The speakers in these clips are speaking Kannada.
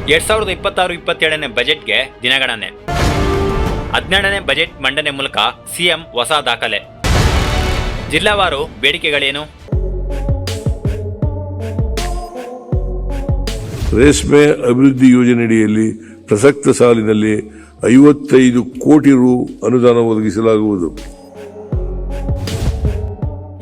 2026-27ನೇ ಬಜೆಟ್ಗೆ ದಿನಗಣನೆ. 17ನೇ ಬಜೆಟ್ ಮಂಡನೆ ಮೂಲಕ ಸಿಎಂ ಹೊಸ ದಾಖಲೆ. ಜಿಲ್ಲಾವಾರು ಬೇಡಿಕೆಗಳೇನು? ರೇಷ್ಮೆ ಅಭಿವೃದ್ಧಿ ಯೋಜನೆಯಡಿಯಲ್ಲಿ ಪ್ರಸಕ್ತ ಸಾಲಿನಲ್ಲಿ 55 ಕೋಟಿ ರು ಅನುದಾನ ಒದಗಿಸಲಾಗುವುದು.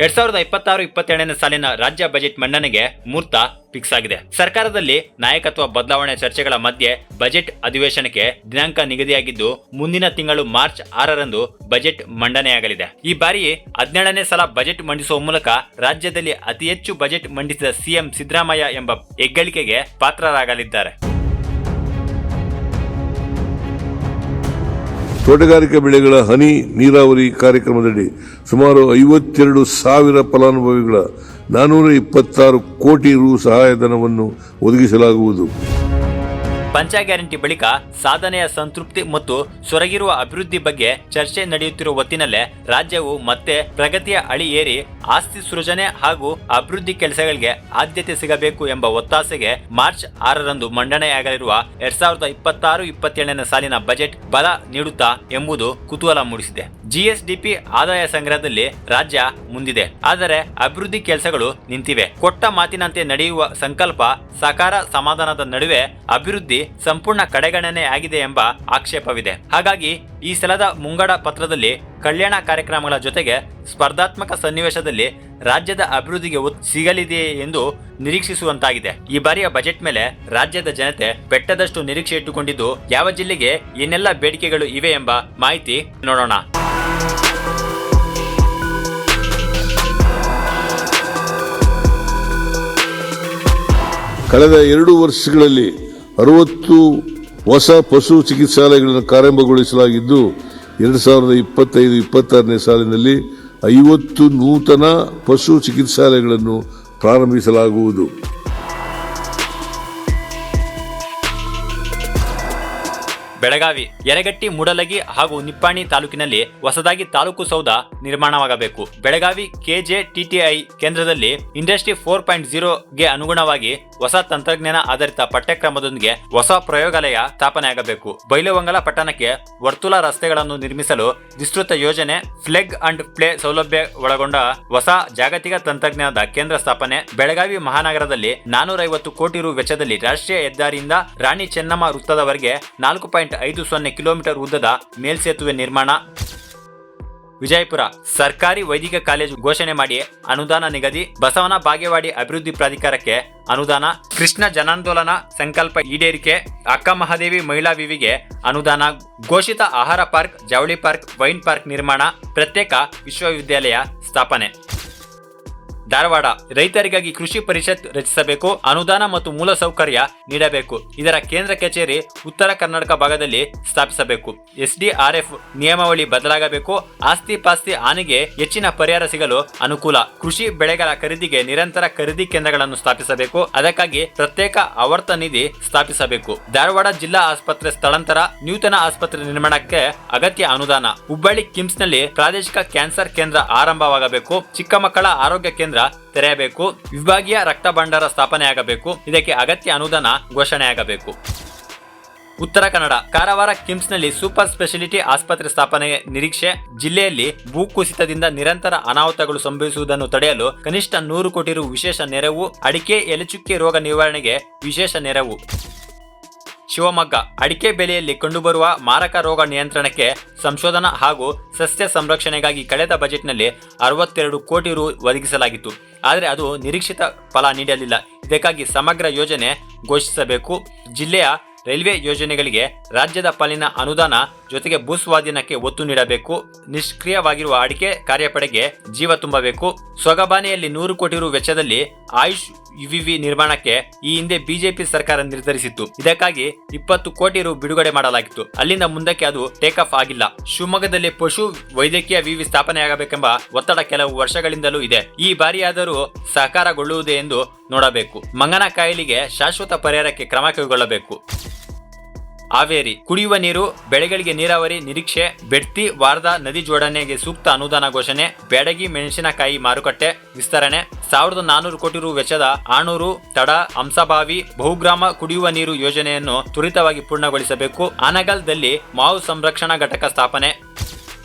2026-27ನೇ ಸಾಲಿನ ರಾಜ್ಯ ಬಜೆಟ್ ಮಂಡನೆಗೆ ಮುಹೂರ್ತ ಫಿಕ್ಸ್ ಆಗಿದೆ. ಸರ್ಕಾರದಲ್ಲಿ ನಾಯಕತ್ವ ಬದಲಾವಣೆ ಚರ್ಚೆಗಳ ಮಧ್ಯೆ ಬಜೆಟ್ ಅಧಿವೇಶನಕ್ಕೆ ದಿನಾಂಕ ನಿಗದಿಯಾಗಿದ್ದು, ಮುಂದಿನ ತಿಂಗಳು ಮಾರ್ಚ್ 6ರಂದು ಬಜೆಟ್ ಮಂಡನೆಯಾಗಲಿದೆ. ಈ ಬಾರಿ 17ನೇ ಸಲ ಬಜೆಟ್ ಮಂಡಿಸುವ ಮೂಲಕ ರಾಜ್ಯದಲ್ಲಿ ಅತಿ ಹೆಚ್ಚು ಬಜೆಟ್ ಮಂಡಿಸಿದ ಸಿಎಂ ಸಿದ್ದರಾಮಯ್ಯ ಎಂಬ ಹೆಗ್ಗಳಿಕೆಗೆ ಪಾತ್ರರಾಗಲಿದ್ದಾರೆ. ತೋಟಗಾರಿಕಾ ಬೆಳೆಗಳ ಹನಿ ನೀರಾವರಿ ಕಾರ್ಯಕ್ರಮದಡಿ ಸುಮಾರು 52,000 ಫಲಾನುಭವಿಗಳ 426 ಕೋಟಿ ರು ಸಹಾಯಧನವನ್ನು ಒದಗಿಸಲಾಗುವುದು. ಪಂಚ ಗ್ಯಾರಂಟಿ ಬಳಿಕ ಸಾಧನೆಯ ಸಂತೃಪ್ತಿ ಮತ್ತು ಸೊರಗಿರುವ ಅಭಿವೃದ್ಧಿ ಬಗ್ಗೆ ಚರ್ಚೆ ನಡೆಯುತ್ತಿರುವ ಹೊತ್ತಿನಲ್ಲೇ ರಾಜ್ಯವು ಮತ್ತೆ ಪ್ರಗತಿಯ ಅಳಿ ಏರಿ ಆಸ್ತಿ ಸೃಜನೆ ಹಾಗೂ ಅಭಿವೃದ್ಧಿ ಕೆಲಸಗಳಿಗೆ ಆದ್ಯತೆ ಸಿಗಬೇಕು ಎಂಬ ಒತ್ತಾಸೆಗೆ ಮಾರ್ಚ್ 6ರಂದು ಮಂಡನೆಯಾಗಲಿರುವ 2026-27ನೇ ಸಾಲಿನ ಬಜೆಟ್ ಬಲ ನೀಡುತ್ತಾ ಎಂಬುದು ಕುತೂಹಲ ಮೂಡಿಸಿದೆ. ಜಿಎಸ್ಡಿಪಿ ಆದಾಯ ಸಂಗ್ರಹದಲ್ಲಿ ರಾಜ್ಯ ಮುಂದಿದೆ, ಆದರೆ ಅಭಿವೃದ್ಧಿ ಕೆಲಸಗಳು ನಿಂತಿವೆ. ಕೊಟ್ಟ ಮಾತಿನಂತೆ ನಡೆಯುವ ಸಂಕಲ್ಪ ಸಾಕಾರ ಸಮಾಧಾನದ ನಡುವೆ ಅಭಿವೃದ್ಧಿ ಸಂಪೂರ್ಣ ಕಡೆಗಣನೆ ಆಗಿದೆ ಎಂಬ ಆಕ್ಷೇಪವಿದೆ. ಹಾಗಾಗಿ ಈ ಸಲದ ಮುಂಗಡ ಪತ್ರದಲ್ಲಿ ಕಲ್ಯಾಣ ಕಾರ್ಯಕ್ರಮಗಳ ಜೊತೆಗೆ ಸ್ಪರ್ಧಾತ್ಮಕ ಸನ್ನಿವೇಶದಲ್ಲಿ ರಾಜ್ಯದ ಅಭಿವೃದ್ಧಿಗೆ ಒತ್ತು ಸಿಗಲಿದೆ ಎಂದು ನಿರೀಕ್ಷಿಸುವಂತಾಗಿದೆ. ಈ ಬಾರಿಯ ಬಜೆಟ್ ಮೇಲೆ ರಾಜ್ಯದ ಜನತೆ ಬೆಟ್ಟದಷ್ಟು ನಿರೀಕ್ಷೆ ಇಟ್ಟುಕೊಂಡಿದ್ದು, ಯಾವ ಜಿಲ್ಲೆಗೆ ಏನೆಲ್ಲ ಬೇಡಿಕೆಗಳು ಇವೆ ಎಂಬ ಮಾಹಿತಿ ನೋಡೋಣ. ಕಳೆದ 2 ವರ್ಷಗಳಲ್ಲಿ 60 ಹೊಸ ಪಶು ಚಿಕಿತ್ಸಾಲಯಗಳನ್ನು ಪ್ರಾರಂಭಗೊಳಿಸಲಾಗಿದ್ದು, 2025-26ನೇ ಸಾಲಿನಲ್ಲಿ 50 ನೂತನ ಪಶು ಚಿಕಿತ್ಸಾಲಯಗಳನ್ನು ಪ್ರಾರಂಭಿಸಲಾಗುವುದು. ಬೆಳಗಾವಿ, ಯರಗಟ್ಟಿ, ಮೂಡಲಗಿ ಹಾಗೂ ನಿಪ್ಪಾಣಿ ತಾಲೂಕಿನಲ್ಲಿ ಹೊಸದಾಗಿ ತಾಲೂಕು ಸೌಧ ನಿರ್ಮಾಣವಾಗಬೇಕು. ಬೆಳಗಾವಿ ಕೆಜೆಟಿಟಿಐ ಕೇಂದ್ರದಲ್ಲಿ ಇಂಡಸ್ಟ್ರಿ 4.0ಗೆ ಅನುಗುಣವಾಗಿ ಹೊಸ ತಂತ್ರಜ್ಞಾನ ಆಧಾರಿತ ಪಠ್ಯಕ್ರಮದೊಂದಿಗೆ ಹೊಸ ಪ್ರಯೋಗಾಲಯ ಸ್ಥಾಪನೆಯಾಗಬೇಕು. ಬೈಲಹೊಂಗಲ ಪಟ್ಟಣಕ್ಕೆ ವರ್ತುಲ ರಸ್ತೆಗಳನ್ನು ನಿರ್ಮಿಸಲು ವಿಸ್ತೃತ ಯೋಜನೆ, ಪ್ಲಗ್ ಅಂಡ್ ಪ್ಲೇ ಸೌಲಭ್ಯ ಒಳಗೊಂಡ ಹೊಸ ಜಾಗತಿಕ ತಂತ್ರಜ್ಞಾನದ ಕೇಂದ್ರ ಸ್ಥಾಪನೆ. ಬೆಳಗಾವಿ ಮಹಾನಗರದಲ್ಲಿ 450 ಕೋಟಿ ರು ವೆಚ್ಚದಲ್ಲಿ ರಾಷ್ಟ್ರೀಯ ಹೆದ್ದಾರಿಯಿಂದ ರಾಣಿ ಚೆನ್ನಮ್ಮ ವೃತ್ತದವರೆಗೆ 4.50 ಕಿಲೋಮೀಟರ್ ಉದ್ದದ ಮೇಲ್ಸೇತುವೆ ನಿರ್ಮಾಣ. ವಿಜಯಪುರ, ಸರ್ಕಾರಿ ವೈದ್ಯಕೀಯ ಕಾಲೇಜು ಘೋಷಣೆ ಮಾಡಿ ಅನುದಾನ ನಿಗದಿ. ಬಸವನ ಬಾಗೇವಾಡಿ ಅಭಿವೃದ್ಧಿ ಪ್ರಾಧಿಕಾರಕ್ಕೆ ಅನುದಾನ. ಕೃಷ್ಣ ಜನಾಂದೋಲನ ಸಂಕಲ್ಪ ಈಡೇರಿಕೆ. ಅಕ್ಕ ಮಹಾದೇವಿ ಮಹಿಳಾ ವಿವಿಗೆ ಅನುದಾನ. ಘೋಷಿತ ಆಹಾರ ಪಾರ್ಕ್, ಜವಳಿ ಪಾರ್ಕ್, ವೈನ್ ಪಾರ್ಕ್ ನಿರ್ಮಾಣ. ಪ್ರತ್ಯೇಕ ವಿಶ್ವವಿದ್ಯಾಲಯ ಸ್ಥಾಪನೆ. ಧಾರವಾಡ, ರೈತರಿಗಾಗಿ ಕೃಷಿ ಪರಿಷತ್ ರಚಿಸಬೇಕು. ಅನುದಾನ ಮತ್ತು ಮೂಲಸೌಕರ್ಯ ನೀಡಬೇಕು. ಇದರ ಕೇಂದ್ರ ಕಚೇರಿ ಉತ್ತರ ಕರ್ನಾಟಕ ಭಾಗದಲ್ಲಿ ಸ್ಥಾಪಿಸಬೇಕು. ಎಸ್ಡಿಆರ್ಎಫ್ ನಿಯಮಾವಳಿ ಬದಲಾಗಬೇಕು. ಆಸ್ತಿ ಪಾಸ್ತಿ ಹಾನಿಗೆ ಹೆಚ್ಚಿನ ಪರಿಹಾರ ಸಿಗಲು ಅನುಕೂಲ. ಕೃಷಿ ಬೆಳೆಗಳ ಖರೀದಿಗೆ ನಿರಂತರ ಖರೀದಿ ಕೇಂದ್ರಗಳನ್ನು ಸ್ಥಾಪಿಸಬೇಕು. ಅದಕ್ಕಾಗಿ ಪ್ರತ್ಯೇಕ ಆವರ್ತ ನಿಧಿ ಸ್ಥಾಪಿಸಬೇಕು. ಧಾರವಾಡ ಜಿಲ್ಲಾ ಆಸ್ಪತ್ರೆ ಸ್ಥಳಾಂತರ, ನೂತನ ಆಸ್ಪತ್ರೆ ನಿರ್ಮಾಣಕ್ಕೆ ಅಗತ್ಯ ಅನುದಾನ. ಹುಬ್ಬಳ್ಳಿ ಕಿಮ್ಸ್ನಲ್ಲಿ ಪ್ರಾದೇಶಿಕ ಕ್ಯಾನ್ಸರ್ ಕೇಂದ್ರ ಆರಂಭವಾಗಬೇಕು. ಚಿಕ್ಕ ಮಕ್ಕಳ ಆರೋಗ್ಯ ಕೇಂದ್ರ ತೆರೆಯಬೇಕು. ವಿಭಾಗೀಯ ರಕ್ತ ಭಂಡಾರ ಸ್ಥಾಪನೆಯಾಗಬೇಕು. ಇದಕ್ಕೆ ಅಗತ್ಯ ಅನುದಾನ ಘೋಷಣೆಯಾಗಬೇಕು. ಉತ್ತರ ಕನ್ನಡ, ಕಾರವಾರ ಕಿಮ್ಸ್ನಲ್ಲಿ ಸೂಪರ್ ಸ್ಪೆಷಾಲಿಟಿ ಆಸ್ಪತ್ರೆ ಸ್ಥಾಪನೆ ನಿರೀಕ್ಷೆ. ಜಿಲ್ಲೆಯಲ್ಲಿ ಭೂಕುಸಿತದಿಂದ ನಿರಂತರ ಅನಾಹುತಗಳು ಸಂಭವಿಸುವುದನ್ನು ತಡೆಯಲು ಕನಿಷ್ಠ 100 ಕೋಟಿ ರು ವಿಶೇಷ ನೆರವು. ಅಡಿಕೆ ಎಲೆಚುಕ್ಕೆ ರೋಗ ನಿವಾರಣೆಗೆ ವಿಶೇಷ ನೆರವು. ಶಿವಮೊಗ್ಗ, ಅಡಿಕೆ ಬೆಲೆಯಲ್ಲಿ ಕಂಡುಬರುವ ಮಾರಕ ರೋಗ ನಿಯಂತ್ರಣಕ್ಕೆ ಸಂಶೋಧನಾ ಹಾಗೂ ಸಸ್ಯ ಸಂರಕ್ಷಣೆಗಾಗಿ ಕಳೆದ ಬಜೆಟ್ನಲ್ಲಿ 62 ಕೋಟಿ ರು ಒದಗಿಸಲಾಗಿತ್ತು. ಆದರೆ ಅದು ನಿರೀಕ್ಷಿತ ಫಲ ನೀಡಲಿಲ್ಲ. ಇದಕ್ಕಾಗಿ ಸಮಗ್ರ ಯೋಜನೆ ಘೋಷಿಸಬೇಕು. ಜಿಲ್ಲೆಯ ರೈಲ್ವೆ ಯೋಜನೆಗಳಿಗೆ ರಾಜ್ಯದ ಪಾಲಿನ ಅನುದಾನ ಜೊತೆಗೆ ಭೂಸ್ವಾಧೀನಕ್ಕೆ ಒತ್ತು ನೀಡಬೇಕು. ನಿಷ್ಕ್ರಿಯವಾಗಿರುವ ಅಡಿಕೆ ಕಾರ್ಯಪಡೆಗೆ ಜೀವ ತುಂಬಬೇಕು. ಸೊಗಬಾನೆಯಲ್ಲಿ 100 ಕೋಟಿ ರು ವೆಚ್ಚದಲ್ಲಿ ಆಯುಷ್ ಯುವಿವಿ ನಿರ್ಮಾಣಕ್ಕೆ ಈ ಹಿಂದೆ ಬಿಜೆಪಿ ಸರ್ಕಾರ ನಿರ್ಧರಿಸಿತ್ತು. ಇದಕ್ಕಾಗಿ 20 ಕೋಟಿ ರು ಬಿಡುಗಡೆ ಮಾಡಲಾಗಿತ್ತು. ಅಲ್ಲಿಂದ ಮುಂದಕ್ಕೆ ಅದು ಟೇಕ್ ಆಫ್ ಆಗಿಲ್ಲ. ಶಿವಮೊಗ್ಗದಲ್ಲಿ ಪಶು ವೈದ್ಯಕೀಯ ವಿವಿ ಸ್ಥಾಪನೆಯಾಗಬೇಕೆಂಬ ಒತ್ತಡ ಕೆಲವು ವರ್ಷಗಳಿಂದಲೂ ಇದೆ. ಈ ಬಾರಿಯಾದರೂ ಸಹಕಾರಗೊಳ್ಳುವುದೇ ಎಂದು ನೋಡಬೇಕು. ಮಂಗನ ಕಾಯಿಲೆಗೆ ಶಾಶ್ವತ ಪರಿಹಾರಕ್ಕೆ ಕ್ರಮ ಕೈಗೊಳ್ಳಬೇಕು. ಹಾವೇರಿ ಕುಡಿಯುವ ನೀರು ಬೆಳೆಗಳಿಗೆ ನೀರಾವರಿ ನಿರೀಕ್ಷೆ ಬೆಡ್ತಿ ವಾರದ ನದಿ ಜೋಡಣೆಗೆ ಸೂಕ್ತ ಅನುದಾನ ಘೋಷಣೆ ಬ್ಯಾಡಗಿ ಮೆಣಸಿನಕಾಯಿ ಮಾರುಕಟ್ಟೆ ವಿಸ್ತರಣೆ 1400 ಕೋಟಿ ರು ವೆಚ್ಚದ ಆಣೂರು ತಡ ಹಂಸಭಾವಿ ಬಹುಗ್ರಾಮ ಕುಡಿಯುವ ನೀರು ಯೋಜನೆಯನ್ನು ತ್ವರಿತವಾಗಿ ಪೂರ್ಣಗೊಳಿಸಬೇಕು. ಆನಗಲ್ದಲ್ಲಿ ಮಾವು ಸಂರಕ್ಷಣಾ ಘಟಕ ಸ್ಥಾಪನೆ.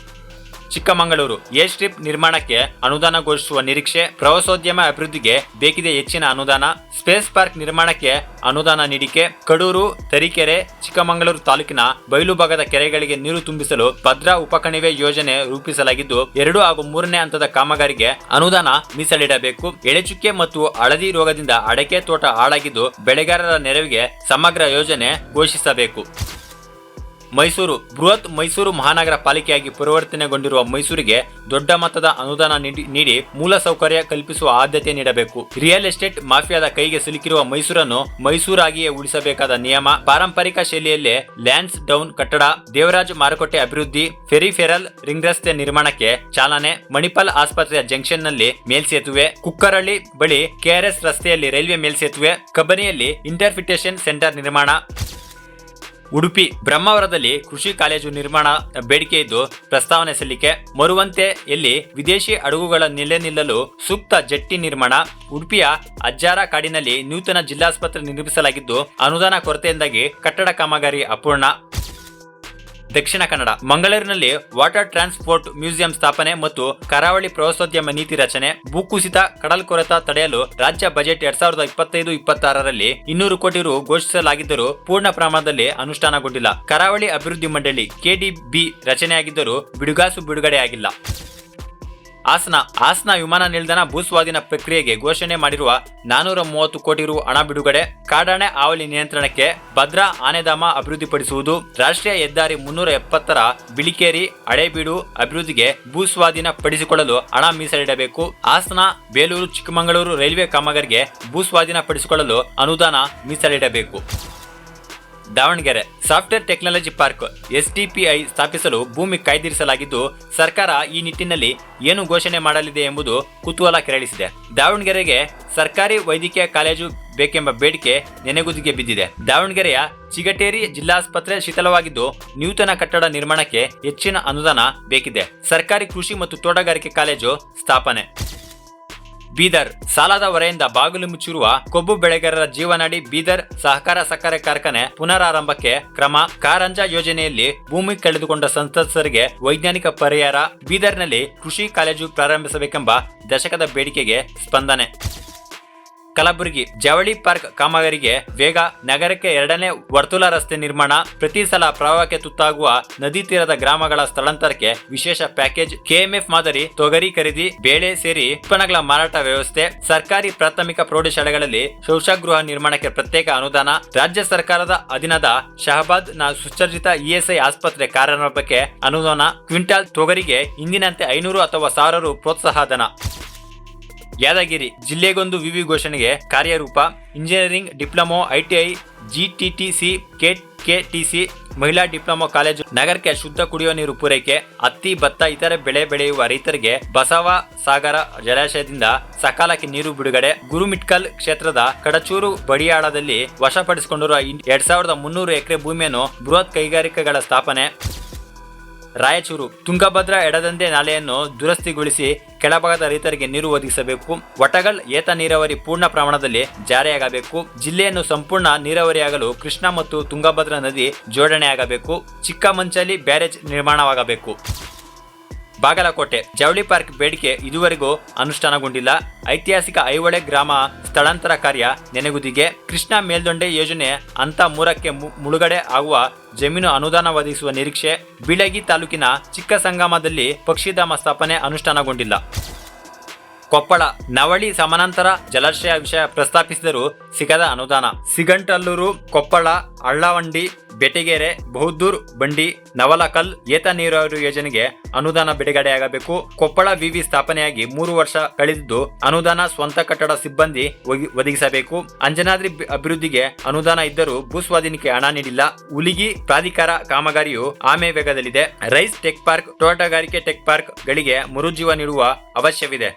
ಚಿಕ್ಕಮಗಳೂರು ಏರ್ ಸ್ಟ್ರಿಪ್ ನಿರ್ಮಾಣಕ್ಕೆ ಅನುದಾನ ಘೋಷಿಸುವ ನಿರೀಕ್ಷೆ. ಪ್ರವಾಸೋದ್ಯಮ ಅಭಿವೃದ್ಧಿಗೆ ಬೇಕಿದೆ ಹೆಚ್ಚಿನ ಅನುದಾನ. ಸ್ಪೇಸ್ ಪಾರ್ಕ್ ನಿರ್ಮಾಣಕ್ಕೆ ಅನುದಾನ ನೀಡಿಕೆ. ಕಡೂರು ತರೀಕೆರೆ ಚಿಕ್ಕಮಗಳೂರು ತಾಲೂಕಿನ ಬಯಲು ಭಾಗದ ಕೆರೆಗಳಿಗೆ ನೀರು ತುಂಬಿಸಲು ಭದ್ರಾ ಉಪಕಣಿವೆ ಯೋಜನೆ ರೂಪಿಸಲಾಗಿದ್ದು 2 ಹಾಗೂ 3ನೇ ಹಂತದ ಕಾಮಗಾರಿಗೆ ಅನುದಾನ ಮೀಸಲಿಡಬೇಕು. ಎಳೆಚುಕ್ಕೆ ಮತ್ತು ಹಳದಿ ರೋಗದಿಂದ ಅಡಕೆ ತೋಟ ಹಾಳಾಗಿದ್ದು ಬೆಳೆಗಾರರ ನೆರವಿಗೆ ಸಮಗ್ರ ಯೋಜನೆ ಘೋಷಿಸಬೇಕು. ಮೈಸೂರು ಬೃಹತ್ ಮೈಸೂರು ಮಹಾನಗರ ಪಾಲಿಕೆಯಾಗಿ ಪರಿವರ್ತನೆಗೊಂಡಿರುವ ಮೈಸೂರಿಗೆ ದೊಡ್ಡ ಮೊತ್ತದ ಅನುದಾನ ನೀಡಿ ಮೂಲಸೌಕರ್ಯ ಕಲ್ಪಿಸುವ ಆದ್ಯತೆ ನೀಡಬೇಕು. ರಿಯಲ್ ಎಸ್ಟೇಟ್ ಮಾಫಿಯಾದ ಕೈಗೆ ಸಿಲುಕಿರುವ ಮೈಸೂರನ್ನು ಮೈಸೂರಾಗಿಯೇ ಉಳಿಸಬೇಕಾದ ನಿಯಮ. ಪಾರಂಪರಿಕ ಶೈಲಿಯಲ್ಲೇ ಲ್ಯಾಂಡ್ಸ್ ಡೌನ್ ಕಟ್ಟಡ. ದೇವರಾಜ್ ಮಾರುಕಟ್ಟೆ ಅಭಿವೃದ್ಧಿ. ಫೆರಿಫೆರಲ್ ರಿಂಗ್ ರಸ್ತೆ ನಿರ್ಮಾಣಕ್ಕೆ ಚಾಲನೆ. ಮಣಿಪಾಲ್ ಆಸ್ಪತ್ರೆಯ ಜಂಕ್ಷನ್ನಲ್ಲಿ ಮೇಲ್ಸೇತುವೆ. ಕುಕ್ಕರಳ್ಳಿ ಬಳಿ ಕೆಆರ್ಎಸ್ ರಸ್ತೆಯಲ್ಲಿ ರೈಲ್ವೆ ಮೇಲ್ಸೇತುವೆ. ಕಬ್ಬನಿಯಲ್ಲಿ ಇಂಟರ್ಫಿಟೇಷನ್ ಸೆಂಟರ್ ನಿರ್ಮಾಣ. ಉಡುಪಿ ಬ್ರಹ್ಮಾವರದಲ್ಲಿ ಕೃಷಿ ಕಾಲೇಜು ನಿರ್ಮಾಣ ಬೇಡಿಕೆ ಇದ್ದು ಪ್ರಸ್ತಾವನೆ ಸಲ್ಲಿಕೆ. ಮರುವಂತೆಯಲ್ಲಿ ವಿದೇಶಿ ಹಡಗುಗಳ ನೆಲೆ ನಿಲ್ಲಲು ಸೂಕ್ತ ಜೆಟ್ಟಿ ನಿರ್ಮಾಣ. ಉಡುಪಿಯ ಅಜ್ಜಾರ ಕಾಡಿನಲ್ಲಿ ನೂತನ ಜಿಲ್ಲಾಸ್ಪತ್ರೆ ನಿರ್ಮಿಸಲಾಗಿದ್ದು ಅನುದಾನ ಕೊರತೆಯಿಂದಾಗಿ ಕಟ್ಟಡ ಕಾಮಗಾರಿ ಅಪೂರ್ಣ. ದಕ್ಷಿಣ ಕನ್ನಡ ಮಂಗಳೂರಿನಲ್ಲಿ ವಾಟರ್ ಟ್ರಾನ್ಸ್ಪೋರ್ಟ್ ಮ್ಯೂಸಿಯಂ ಸ್ಥಾಪನೆ ಮತ್ತು ಕರಾವಳಿ ಪ್ರವಾಸೋದ್ಯಮ ನೀತಿ ರಚನೆ. ಭೂಕುಸಿತ ಕಡಲ್ಕೊರೆತ ತಡೆಯಲು ರಾಜ್ಯ ಬಜೆಟ್ 2025-26ರಲ್ಲಿ 200 ಕೋಟಿ ರು ಘೋಷಿಸಲಾಗಿದ್ದರೂ ಪೂರ್ಣ ಪ್ರಮಾಣದಲ್ಲಿ ಅನುಷ್ಠಾನಗೊಂಡಿಲ್ಲ. ಕರಾವಳಿ ಅಭಿವೃದ್ಧಿ ಮಂಡಳಿ KDB ರಚನೆಯಾಗಿದ್ದರೂ ಬಿಡುಗಾಸು ಬಿಡುಗಡೆಯಾಗಿಲ್ಲ. ಹಾಸನ ವಿಮಾನ ನಿಲ್ದಾಣ ಭೂಸ್ವಾಧೀನ ಪ್ರಕ್ರಿಯೆಗೆ ಘೋಷಣೆ ಮಾಡಿರುವ 430 ಕೋಟಿ ರು ಹಣ ಬಿಡುಗಡೆ. ಕಾಡಾನೆ ಹಾವಳಿ ನಿಯಂತ್ರಣಕ್ಕೆ ಭದ್ರಾ ಆನೆಧಾಮ ಅಭಿವೃದ್ಧಿಪಡಿಸುವುದು. ರಾಷ್ಟ್ರೀಯ ಹೆದ್ದಾರಿ 370ರ ಬಿಳಿಕೇರಿ ಹಳೇಬೀಡು ಅಭಿವೃದ್ಧಿಗೆ ಭೂಸ್ವಾಧೀನ ಪಡಿಸಿಕೊಳ್ಳಲು ಹಣ ಮೀಸಲಿಡಬೇಕು. ಹಾಸನ ಬೇಲೂರು ಚಿಕ್ಕಮಗಳೂರು ರೈಲ್ವೆ ಕಾಮಗಾರಿಗೆ ಭೂಸ್ವಾಧೀನ ಪಡಿಸಿಕೊಳ್ಳಲು ಅನುದಾನ ಮೀಸಲಿಡಬೇಕು. Davanagere software technology park STPI ಸ್ಥಾಪಿಸಲು ಭೂಮಿ ಕಾಯ್ದಿರಿಸಲಾಗಿದ್ದು ಸರ್ಕಾರ ಈ ನಿಟ್ಟಿನಲ್ಲಿ ಏನು ಘೋಷಣೆ ಮಾಡಲಿದೆ ಎಂಬುದು ಕುತೂಹಲ ಕೆರಳಿಸಿದೆ. ದಾವಣಗೆರೆಗೆ ಸರ್ಕಾರಿ ವೈದ್ಯಕೀಯ ಕಾಲೇಜು ಬೇಕೆಂಬ ಬೇಡಿಕೆ ನೆನೆಗುದಿಗೆ ಬಿದ್ದಿದೆ. ದಾವಣಗೆರೆಯ ಚಿಗಟೇರಿ ಜಿಲ್ಲಾಸ್ಪತ್ರೆ ಶಿಥಿಲವಾಗಿದ್ದು ನೂತನ ಕಟ್ಟಡ ನಿರ್ಮಾಣಕ್ಕೆ ಹೆಚ್ಚಿನ ಅನುದಾನ ಬೇಕಿದೆ. ಸರ್ಕಾರಿ ಕೃಷಿ ಮತ್ತು ತೋಟಗಾರಿಕೆ ಕಾಲೇಜು ಸ್ಥಾಪನೆ. ಬೀದರ್ ಸಾಲದ ಹೊರೆಯಿಂದ ಬಾಗಿಲು ಮುಚ್ಚಿರುವ ಕೊಬ್ಬು ಬೆಳೆಗಾರರ ಜೀವನಾಡಿ ಬೀದರ್ ಸಹಕಾರ ಸಕ್ಕರೆ ಕಾರ್ಖಾನೆ ಪುನರಾರಂಭಕ್ಕೆ ಕ್ರಮ. ಕಾರಂಜ ಯೋಜನೆಯಲ್ಲಿ ಭೂಮಿ ಕಳೆದುಕೊಂಡ ಸಂತ್ರಸ್ತರಿಗೆ ವೈಜ್ಞಾನಿಕ ಪರಿಹಾರ. ಬೀದರ್ನಲ್ಲಿ ಕೃಷಿ ಕಾಲೇಜು ಪ್ರಾರಂಭಿಸಬೇಕೆಂಬ ದಶಕದ ಬೇಡಿಕೆಗೆ ಸ್ಪಂದನೆ. ಕಲಬುರಗಿ ಜವಳಿ ಪಾರ್ಕ್ ಕಾಮಗಾರಿಗೆ ವೇಗ. ನಗರಕ್ಕೆ 2ನೇ ವರ್ತುಲ ರಸ್ತೆ ನಿರ್ಮಾಣ. ಪ್ರತಿ ಸಲ ಪ್ರವಾಹಕ್ಕೆ ತುತ್ತಾಗುವ ನದಿ ತೀರದ ಗ್ರಾಮಗಳ ಸ್ಥಳಾಂತರಕ್ಕೆ ವಿಶೇಷ ಪ್ಯಾಕೇಜ್. KMF ಮಾದರಿ ತೊಗರಿ ಖರೀದಿ. ಬೇಳೆ ಸೇರಿ ಉತ್ಪನ್ನಗಳ ಮಾರಾಟ ವ್ಯವಸ್ಥೆ. ಸರ್ಕಾರಿ ಪ್ರಾಥಮಿಕ ಪ್ರೌಢಶಾಲೆಗಳಲ್ಲಿ ಶೌಚಾಗೃಹ ನಿರ್ಮಾಣಕ್ಕೆ ಪ್ರತ್ಯೇಕ ಅನುದಾನ. ರಾಜ್ಯ ಸರ್ಕಾರದ ಅಧೀನದ ಶಹಬಾದ್ ನ ಸುಸಜ್ಜಿತ ESI ಆಸ್ಪತ್ರೆ ಕಾರ್ಯಾರಂಭಕ್ಕೆ ಅನುದಾನ. ಕ್ವಿಂಟಾಲ್ ತೊಗರಿಗೆ ಇಂದಿನಂತೆ 500 ಅಥವಾ 1000 ರು ಪ್ರೋತ್ಸಾಹಧನ. ಯಾದಗಿರಿ ಜಿಲ್ಲೆಗೊಂದು ವಿವಿ ಘೋಷಣೆಗೆ ಕಾರ್ಯರೂಪ. Engineering diploma ITI GTTC KTC ಮಹಿಳಾ ಡಿಪ್ಲೊಮೊ ಕಾಲೇಜು. ನಗರಕ್ಕೆ ಶುದ್ಧ ಕುಡಿಯುವ ನೀರು ಪೂರೈಕೆ. ಹತ್ತಿ ಭತ್ತ ಇತರೆ ಬೆಳೆ ಬೆಳೆಯುವ ರೈತರಿಗೆ ಬಸವ ಸಾಗರ ಜಲಾಶಯದಿಂದ ಸಕಾಲಕ್ಕೆ ನೀರು ಬಿಡುಗಡೆ. ಗುರುಮಿಟ್ಕಲ್ ಕ್ಷೇತ್ರದ ಕಡಚೂರು ಬಡಿಯಾಳದಲ್ಲಿ ವಶಪಡಿಸಿಕೊಂಡಿರುವ 2300 ಎಕರೆ ಭೂಮಿಯನ್ನು ಬೃಹತ್ ಕೈಗಾರಿಕೆಗಳ ಸ್ಥಾಪನೆ. ರಾಯಚೂರು ತುಂಗಭದ್ರಾ ಎಡದಂಡೆ ನಾಲೆಯನ್ನು ದುರಸ್ತಿಗೊಳಿಸಿ ಕೆಳಭಾಗದ ರೈತರಿಗೆ ನೀರು ಒದಗಿಸಬೇಕು. ವಟಗಲ್ ಏತ ನೀರಾವರಿ ಪೂರ್ಣ ಪ್ರಮಾಣದಲ್ಲಿ ಜಾರಿಯಾಗಬೇಕು. ಜಿಲ್ಲೆಯನ್ನು ಸಂಪೂರ್ಣ ನೀರಾವರಿಯಾಗಲು ಕೃಷ್ಣಾ ಮತ್ತು ತುಂಗಭದ್ರಾ ನದಿ ಜೋಡಣೆಯಾಗಬೇಕು. ಚಿಕ್ಕಮಂಚಲಿ ಬ್ಯಾರೇಜ್ ನಿರ್ಮಾಣವಾಗಬೇಕು. ಬಾಗಲಕೋಟೆ ಜವಳಿ ಪಾರ್ಕ್ ಬೇಡಿಕೆ ಇದುವರೆಗೂ ಅನುಷ್ಠಾನಗೊಂಡಿಲ್ಲ. ಐತಿಹಾಸಿಕ ಐಹೊಳೆ ಗ್ರಾಮ ಸ್ಥಳಾಂತರ ಕಾರ್ಯ ನೆನೆಗುದಿಗೆ. ಕೃಷ್ಣಾ ಮೇಲ್ದಂಡೆ ಯೋಜನೆ ಹಂತ 3ಕ್ಕೆ ಮುಳುಗಡೆ ಆಗುವ ಜಮೀನು ಅನುದಾನ ಒದಗಿಸುವ ನಿರೀಕ್ಷೆ. ಬೀಳಗಿ ತಾಲೂಕಿನ ಚಿಕ್ಕ ಸಂಗಮದಲ್ಲಿ ಪಕ್ಷಿಧಾಮ ಸ್ಥಾಪನೆ ಅನುಷ್ಠಾನಗೊಂಡಿಲ್ಲ. ಕೊಪ್ಪಳ ನವಳಿ ಸಮಾನಾಂತರ ಜಲಾಶಯ ವಿಷಯ ಪ್ರಸ್ತಾಪಿಸಿದರೂ ಸಿಗದ ಅನುದಾನ. ಸಿಗಂಟಲ್ಲೂರು, ಕೊಪ್ಪಳ, ಅಳ್ಳವಂಡಿ, ಬೆಟಗೆರೆ, ಬಹುದ್ದೂರ್, ಬಂಡಿ, ನವಲಕಲ್ ಏತ ನೀರಾವರಿ ಯೋಜನೆಗೆ ಅನುದಾನ ಬಿಡುಗಡೆಯಾಗಬೇಕು. ಕೊಪ್ಪಳ ವಿವಿ ಸ್ಥಾಪನೆಯಾಗಿ 3 ವರ್ಷ ಕಳೆದಿದ್ದು ಅನುದಾನ ಸ್ವಂತ ಕಟ್ಟಡ ಸಿಬ್ಬಂದಿ ಒದಗಿಸಬೇಕು. ಅಂಜನಾದ್ರಿ ಅಭಿವೃದ್ಧಿಗೆ ಅನುದಾನ ಇದ್ದರೂ ಭೂಸ್ವಾಧೀನಕ್ಕೆ ಹಣ ನೀಡಿಲ್ಲ. ಉಲಿಗಿ ಪ್ರಾಧಿಕಾರ ಕಾಮಗಾರಿಯು ಆಮೆ ವೇಗದಲ್ಲಿದೆ. ರೈಸ್ ಟೆಕ್ ಪಾರ್ಕ್, ತೋಟಗಾರಿಕೆ ಟೆಕ್ ಪಾರ್ಕ್ ಗಳಿಗೆ ಮರುಜೀವ ನೀಡುವ ಅವಶ್ಯವಿದೆ.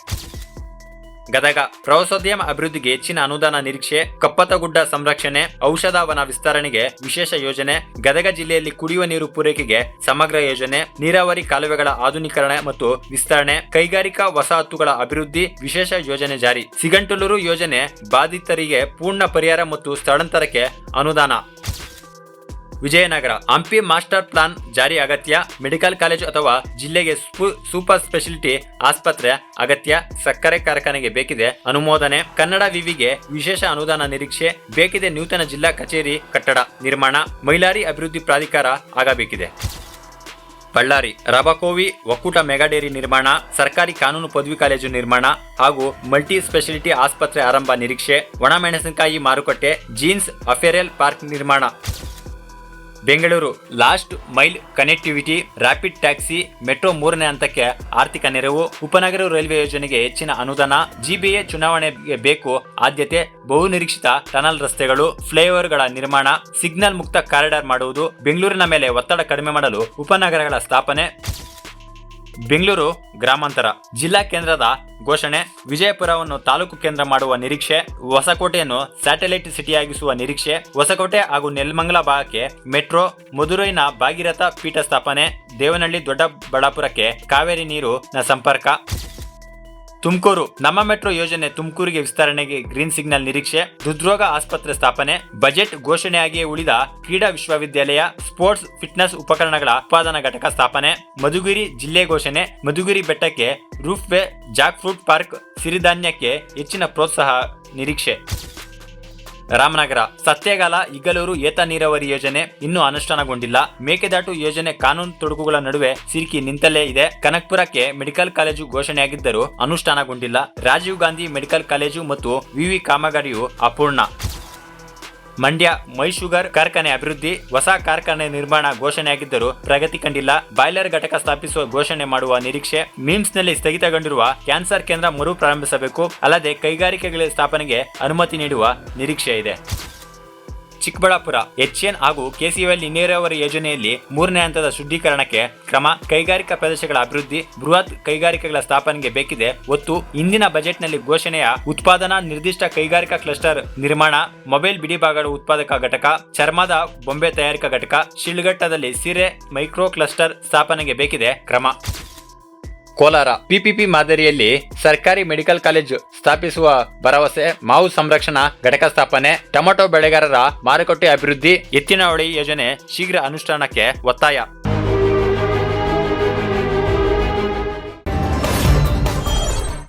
ಗದಗ ಪ್ರವಾಸೋದ್ಯಮ ಅಭಿವೃದ್ಧಿಗೆ ಹೆಚ್ಚಿನ ಅನುದಾನ ನಿರೀಕ್ಷೆ. ಕಪ್ಪತ್ತಗುಡ್ಡ ಸಂರಕ್ಷಣೆ, ಔಷಧವನ ವಿಸ್ತರಣೆಗೆ ವಿಶೇಷ ಯೋಜನೆ. ಗದಗ ಜಿಲ್ಲೆಯಲ್ಲಿ ಕುಡಿಯುವ ನೀರು ಪೂರೈಕೆಗೆ ಸಮಗ್ರ ಯೋಜನೆ. ನೀರಾವರಿ ಕಾಲುವೆಗಳ ಆಧುನೀಕರಣ ಮತ್ತು ವಿಸ್ತರಣೆ. ಕೈಗಾರಿಕಾ ವಸಾಹತುಗಳ ಅಭಿವೃದ್ಧಿ ವಿಶೇಷ ಯೋಜನೆ ಜಾರಿ. ಸಿಗಂಟೂರು ಯೋಜನೆ ಬಾಧಿತರಿಗೆ ಪೂರ್ಣ ಪರಿಹಾರ ಮತ್ತು ಸ್ಥಳಾಂತರಕ್ಕೆ ಅನುದಾನ. ವಿಜಯನಗರ ಹಂಪಿ ಮಾಸ್ಟರ್ ಪ್ಲಾನ್ ಜಾರಿ ಅಗತ್ಯ. ಮೆಡಿಕಲ್ ಕಾಲೇಜು ಅಥವಾ ಜಿಲ್ಲೆಗೆ ಸೂಪರ್ ಸ್ಪೆಷಾಲಿಟಿ ಆಸ್ಪತ್ರೆ ಅಗತ್ಯ. ಸಕ್ಕರೆ ಕಾರ್ಖಾನೆಗೆ ಬೇಕಿದೆ ಅನುಮೋದನೆ. ಕನ್ನಡ ವಿವಿಗೆ ವಿಶೇಷ ಅನುದಾನ ನಿರೀಕ್ಷೆ. ಬೇಕಿದೆ ನೂತನ ಜಿಲ್ಲಾ ಕಚೇರಿ ಕಟ್ಟಡ ನಿರ್ಮಾಣ. ಮೈಲಾರಿ ಅಭಿವೃದ್ಧಿ ಪ್ರಾಧಿಕಾರ ಆಗಬೇಕಿದೆ. ಬಳ್ಳಾರಿ ರಬಕೋವಿ ಒಕ್ಕೂಟ ಮೆಗಾ ಡೇರಿ ನಿರ್ಮಾಣ. ಸರ್ಕಾರಿ ಕಾನೂನು ಪದವಿ ಕಾಲೇಜು ನಿರ್ಮಾಣ ಹಾಗೂ ಮಲ್ಟಿ ಸ್ಪೆಷಾಲಿಟಿ ಆಸ್ಪತ್ರೆ ಆರಂಭ ನಿರೀಕ್ಷೆ. ಒಣಮೆಣಸಿನಕಾಯಿ ಮಾರುಕಟ್ಟೆ. ಜೀನ್ಸ್ ಅಫೆರೆಲ್ ಪಾರ್ಕ್ ನಿರ್ಮಾಣ. Bengaluru last mile connectivity, rapid taxi, metro 3ನೇ ಹಂತಕ್ಕೆ ಆರ್ಥಿಕ ನೆರವು. ಉಪನಗರ ರೈಲ್ವೆ ಯೋಜನೆಗೆ ಹೆಚ್ಚಿನ ಅನುದಾನ. ಜಿಬಿಎ ಚುನಾವಣೆಗೆ ಬೇಕು ಆದ್ಯತೆ. ಬಹುನಿರೀಕ್ಷಿತ ಟನಲ್ ರಸ್ತೆಗಳು, ಫ್ಲೈಓವರ್ಗಳ ನಿರ್ಮಾಣ. ಸಿಗ್ನಲ್ ಮುಕ್ತ ಕಾರಿಡಾರ್ ಮಾಡುವುದು. ಬೆಂಗಳೂರಿನ ಮೇಲೆ ಒತ್ತಡ ಕಡಿಮೆ ಮಾಡಲು ಉಪನಗರಗಳ ಸ್ಥಾಪನೆ. ಬೆಂಗಳೂರು ಗ್ರಾಮಾಂತರ ಜಿಲ್ಲಾ ಕೇಂದ್ರದ ಘೋಷಣೆ. ವಿಜಯಪುರವನ್ನು ತಾಲೂಕು ಕೇಂದ್ರ ಮಾಡುವ ನಿರೀಕ್ಷೆ. ಹೊಸಕೋಟೆಯನ್ನು ಸ್ಯಾಟಲೈಟ್ ಸಿಟಿಯಾಗಿಸುವ ನಿರೀಕ್ಷೆ. ಹೊಸಕೋಟೆ ಹಾಗೂ ನೆಲಮಂಗಲ ಭಾಗಕ್ಕೆ ಮೆಟ್ರೋ. ಮಧುರೈನ ಭಾಗೀರಥ ಪೀಠ ಸ್ಥಾಪನೆ. ದೇವನಹಳ್ಳಿ ದೊಡ್ಡಬಳ್ಳಾಪುರಕ್ಕೆ ಕಾವೇರಿ ನೀರು ಸಂಪರ್ಕ. ತುಮಕೂರು ನಮ್ಮ ಮೆಟ್ರೋ ಯೋಜನೆ ತುಮಕೂರಿಗೆ ವಿಸ್ತರಣೆಗೆ ಗ್ರೀನ್ ಸಿಗ್ನಲ್ ನಿರೀಕ್ಷೆ. ಹೃದ್ರೋಗ ಆಸ್ಪತ್ರೆ ಸ್ಥಾಪನೆ. ಬಜೆಟ್ ಘೋಷಣೆಯಾಗಿಯೇ ಉಳಿದ ಕ್ರೀಡಾ ವಿಶ್ವವಿದ್ಯಾಲಯ. ಸ್ಪೋರ್ಟ್ಸ್ ಫಿಟ್ನೆಸ್ ಉಪಕರಣಗಳ ಉತ್ಪಾದನಾ ಘಟಕ ಸ್ಥಾಪನೆ. ಮಧುಗಿರಿ ಜಿಲ್ಲೆ ಘೋಷಣೆ. ಮಧುಗಿರಿ ಬೆಟ್ಟಕ್ಕೆ ropeway. Jackfruit park. ಸಿರಿಧಾನ್ಯಕ್ಕೆ ಹೆಚ್ಚಿನ ಪ್ರೋತ್ಸಾಹ ನಿರೀಕ್ಷೆ. ರಾಮನಗರ ಸತ್ಯಗಾಲ ಇಗ್ಗಲೂರು ಏತ ನೀರಾವರಿ ಯೋಜನೆ ಇನ್ನೂ ಅನುಷ್ಠಾನಗೊಂಡಿಲ್ಲ. ಮೇಕೆದಾಟು ಯೋಜನೆ ಕಾನೂನು ತೊಡಕುಗಳ ನಡುವೆ ಸಿಲುಕಿ ನಿಂತಲ್ಲೇ ಇದೆ. ಕನಕಪುರಕ್ಕೆ ಮೆಡಿಕಲ್ ಕಾಲೇಜು ಘೋಷಣೆಯಾಗಿದ್ದರೂ ಅನುಷ್ಠಾನಗೊಂಡಿಲ್ಲ. ರಾಜೀವ್ ಗಾಂಧಿ ಮೆಡಿಕಲ್ ಕಾಲೇಜು ಮತ್ತು ವಿವಿ ಕಾಮಗಾರಿಯು ಅಪೂರ್ಣ. ಮಂಡ್ಯ ಮೈ ಶುಗರ್ ಕಾರ್ಖಾನೆ ಅಭಿವೃದ್ಧಿ. ಹೊಸ ಕಾರ್ಖಾನೆ ನಿರ್ಮಾಣ ಘೋಷಣೆಯಾಗಿದ್ದರೂ ಪ್ರಗತಿ ಕಂಡಿಲ್ಲ. ಬಾಯ್ಲರ್ ಘಟಕ ಸ್ಥಾಪಿಸುವ ಘೋಷಣೆ ಮಾಡುವ ನಿರೀಕ್ಷೆ. ಮಿಮ್ಸ್ನಲ್ಲಿ ಸ್ಥಗಿತಗೊಂಡಿರುವ ಕ್ಯಾನ್ಸರ್ ಕೇಂದ್ರ ಮರು ಪ್ರಾರಂಭಿಸಬೇಕು. ಅಲ್ಲದೆ ಕೈಗಾರಿಕೆಗಳ ಸ್ಥಾಪನೆಗೆ ಅನುಮತಿ ನೀಡುವ ನಿರೀಕ್ಷೆ ಇದೆ. ಚಿಕ್ಕಬಳ್ಳಾಪುರ ಎಚ್ಎನ್ ಹಾಗೂ ಕೆಸಿಎಲ್ ನೀರಾವರಿ ಯೋಜನೆಯಲ್ಲಿ 3ನೇ ಹಂತದ ಶುದ್ಧೀಕರಣಕ್ಕೆ ಕ್ರಮ. ಕೈಗಾರಿಕಾ ಪ್ರದೇಶಗಳ ಅಭಿವೃದ್ಧಿ. ಬೃಹತ್ ಕೈಗಾರಿಕೆಗಳ ಸ್ಥಾಪನೆಗೆ ಬೇಕಿದೆ ಒತ್ತು. ಇಂದಿನ ಬಜೆಟ್ನಲ್ಲಿ ಘೋಷಣೆಯ ಉತ್ಪಾದನಾ ನಿರ್ದಿಷ್ಟ ಕೈಗಾರಿಕಾ ಕ್ಲಸ್ಟರ್ ನಿರ್ಮಾಣ. ಮೊಬೈಲ್ ಬಿಡಿಭಾಗಗಳ ಉತ್ಪಾದಕ ಘಟಕ. ಚರ್ಮದ ಬೊಂಬೆ ತಯಾರಿಕಾ ಘಟಕ. ಶಿಳ್ಘಟ್ಟದಲ್ಲಿ ಸೀರೆ ಮೈಕ್ರೋ ಕ್ಲಸ್ಟರ್ ಸ್ಥಾಪನೆಗೆ ಬೇಕಿದೆ ಕ್ರಮ. ಕೋಲಾರ ಪಿಪಿಪಿ ಮಾದರಿಯಲ್ಲಿ ಸರ್ಕಾರಿ ಮೆಡಿಕಲ್ ಕಾಲೇಜು ಸ್ಥಾಪಿಸುವ ಭರವಸೆ. ಮಾವು ಸಂರಕ್ಷಣಾ ಘಟಕ ಸ್ಥಾಪನೆ. ಟೊಮೆಟೊ ಬೆಳೆಗಾರರ ಮಾರುಕಟ್ಟೆ ಅಭಿವೃದ್ಧಿ. ಎತ್ತಿನಹೊಳೆ ಯೋಜನೆ ಶೀಘ್ರ ಅನುಷ್ಠಾನಕ್ಕೆ ಒತ್ತಾಯ.